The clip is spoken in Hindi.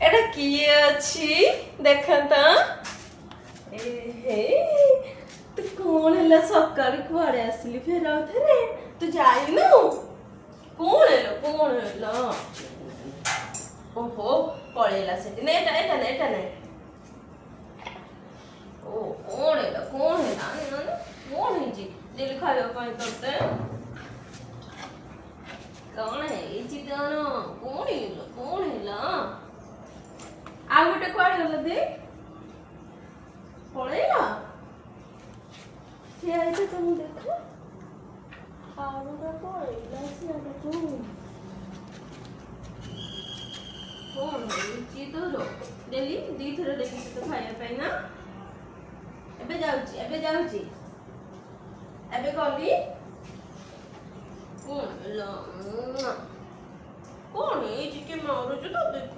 एटा किए अछि देखता तू कौन है सकाल कुआड़े आसली फेर आउथरे तू जाइनु कौन है ओहो पळेला सेठी ने एटा ने ओ कौन है कौन है जी दिल खायो पाई तोते कौन है ये जी कौन है आ गोटे कुआड़े गला दे पळेला से आइते तुम देखो आगोटा पळेला से आटा कौन है जी तोरो डेली दी थरा देखि तो खाया पाई ना एबे जाउची एबे गली कौन है जी के मारो जो तो